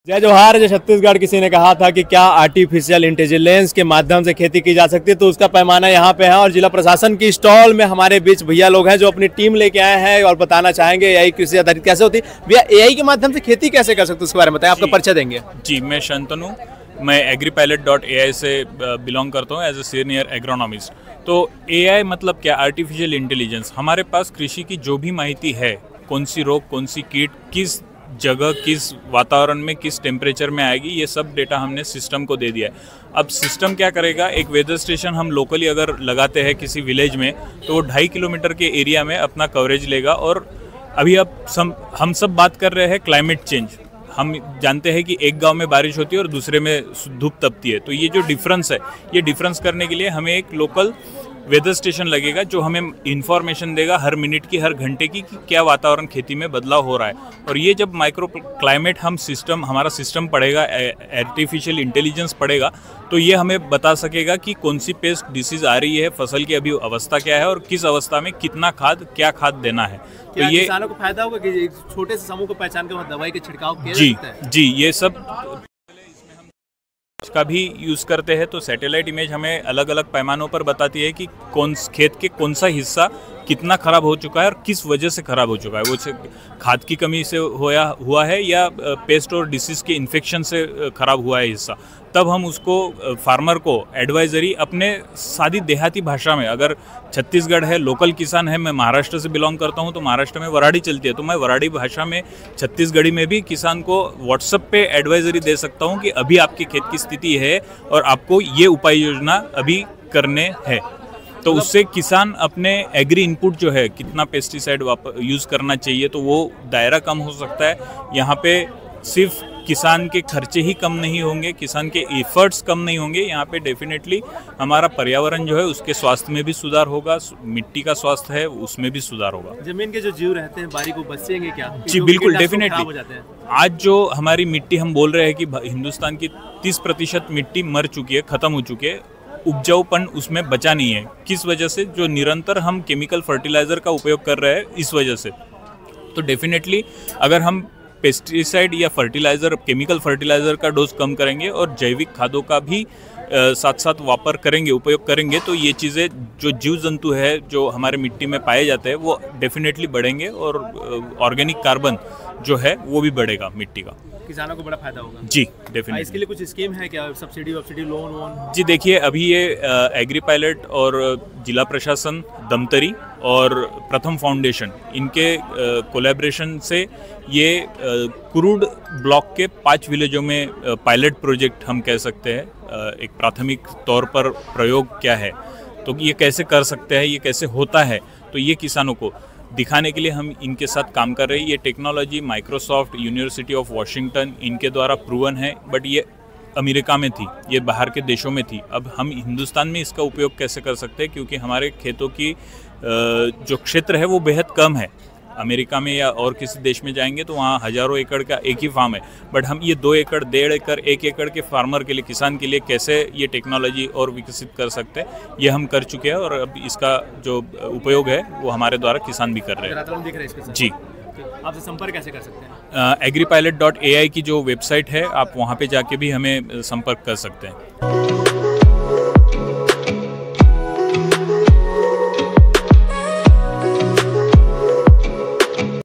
जय जोहार। जो छत्तीसगढ़ किसी ने कहा था कि क्या आर्टिफिशियल इंटेलिजेंस के माध्यम से खेती की जा सकती है, तो उसका पैमाना यहाँ पे है। और जिला प्रशासन की स्टॉल में हमारे बीच भैया लोग हैं जो अपनी टीम लेके आए हैं और बताना चाहेंगे एआई कृषि आधारित कैसे होती है। भैया एआई के माध्यम से खेती कैसे कर सकते हैं उसके बारे में बताएं, आपका परिचय देंगे। जी, मैं शंतनु, मैं agripilot.ai से बिलोंग करता हूँ एज ए सीनियर एग्रोनॉमिस्ट। तो एआई मतलब क्या? Artificial intelligence. हमारे पास कृषि की जो भी माहिती है, कौन सी रोग, कौन सी कीट, किस जगह, किस वातावरण में, किस टेम्परेचर में आएगी, ये सब डेटा हमने सिस्टम को दे दिया है। अब सिस्टम क्या करेगा, एक वेदर स्टेशन हम लोकली अगर लगाते हैं किसी विलेज में, तो वो 2.5 किलोमीटर के एरिया में अपना कवरेज लेगा। और अभी अब हम सब बात कर रहे हैं क्लाइमेट चेंज। हम जानते हैं कि एक गांव में बारिश होती है और दूसरे में धूप तपती है। तो ये जो डिफरेंस है, ये डिफरेंस करने के लिए हमें एक लोकल वेदर स्टेशन लगेगा जो हमें इंफॉर्मेशन देगा हर मिनट की, हर घंटे की, कि क्या वातावरण खेती में बदलाव हो रहा है। और ये जब माइक्रो क्लाइमेट हमारा सिस्टम पढ़ेगा, आर्टिफिशियल इंटेलिजेंस पढ़ेगा, तो ये हमें बता सकेगा कि कौन सी पेस्ट डिसीज आ रही है, फसल की अभी अवस्था क्या है और किस अवस्था में कितना क्या खाद देना है। तो ये किसानों को फायदा होगा कि छोटे से समूह को पहचान कर दवाई के छिड़काव किया जाता है। जी, ये सब का भी यूज़ करते हैं। तो सैटेलाइट इमेज हमें अलग अलग पैमानों पर बताती है कि खेत के कौन सा हिस्सा कितना खराब हो चुका है और किस वजह से खराब हो चुका है। वो खाद की कमी से हुआ है या पेस्ट और डिसीज के इन्फेक्शन से खराब हुआ है हिस्सा। तब हम उसको फार्मर को एडवाइजरी अपने सादी देहाती भाषा में, अगर छत्तीसगढ़ है, लोकल किसान है, मैं महाराष्ट्र से बिलोंग करता हूं, तो महाराष्ट्र में वराडी चलती है, तो मैं वराडी भाषा में छत्तीसगढ़ी में भी किसान को व्हाट्सएप पे एडवाइजरी दे सकता हूं कि अभी आपके खेत की स्थिति है और आपको ये उपाय योजना अभी करने हैं। तो उससे किसान अपने एग्री इनपुट जो है, कितना पेस्टिसाइड यूज़ करना चाहिए, तो वो दायरा कम हो सकता है। यहाँ पे सिर्फ किसान के खर्चे ही कम नहीं होंगे, किसान के एफर्ट्स कम नहीं होंगे, यहाँ पे डेफिनेटली हमारा पर्यावरण जो है उसके स्वास्थ्य में भी सुधार होगा, मिट्टी का स्वास्थ्य है उसमें भी सुधार होगा। जमीन के जो जीव रहते हैं बारी को बचेंगे क्या? जी बिल्कुल, डेफिनेटली। आज जो हमारी मिट्टी, हम बोल रहे हैं कि हिंदुस्तान की 30% मिट्टी मर चुकी है, खत्म हो चुकी है, उपजाऊपन उसमें बचा नहीं है। किस वजह से? जो निरंतर हम केमिकल फर्टिलाइजर का उपयोग कर रहे हैं, इस वजह से। तो डेफिनेटली अगर हम पेस्टिसाइड या फर्टिलाइजर, केमिकल फर्टिलाइजर का डोज कम करेंगे और जैविक खादों का भी साथ साथ उपयोग करेंगे, तो ये चीज़ें, जो जीव जंतु है जो हमारे मिट्टी में पाए जाते हैं, वो डेफिनेटली बढ़ेंगे और ऑर्गेनिक कार्बन जो है वो भी बढ़ेगा मिट्टी का। किसानों को बड़ा फायदा होगा। जी डेफिनेटली। इसके लिए कुछ स्कीम है क्या? सब्सिडी लोन वोन? जी देखिए, अभी ये एग्रीपायलट और जिला प्रशासन, दमतरी और प्रथम फाउंडेशन, इनके कोलैबोरेशन से ये कुरुड ब्लॉक के 5 विलेजों में पायलट प्रोजेक्ट हम कह सकते हैं, एक प्राथमिक तौर पर प्रयोग क्या है, तो ये कैसे कर सकते हैं, ये कैसे होता है, तो ये किसानों को दिखाने के लिए हम इनके साथ काम कर रहे हैं। ये technology Microsoft, university of Washington, इनके द्वारा प्रूवन है, बट ये अमेरिका में थी, ये बाहर के देशों में थी। अब हम हिंदुस्तान में इसका उपयोग कैसे कर सकते हैं, क्योंकि हमारे खेतों की जो क्षेत्र है वो बेहद कम है। अमेरिका में या और किसी देश में जाएंगे तो वहाँ हज़ारों एकड़ का एक ही फार्म है, बट हम ये 2 एकड़, 1.5 एकड़, 1 एकड़ के फार्मर के लिए, किसान के लिए कैसे ये टेक्नोलॉजी और विकसित कर सकते हैं, ये हम कर चुके हैं। और अब इसका जो उपयोग है वो हमारे द्वारा किसान भी कर रहे हैं। जी, आपसे संपर्क कैसे कर सकते हैं? agripilot.ai की जो वेबसाइट है, आप वहाँ पे जाके भी हमें संपर्क कर सकते हैं।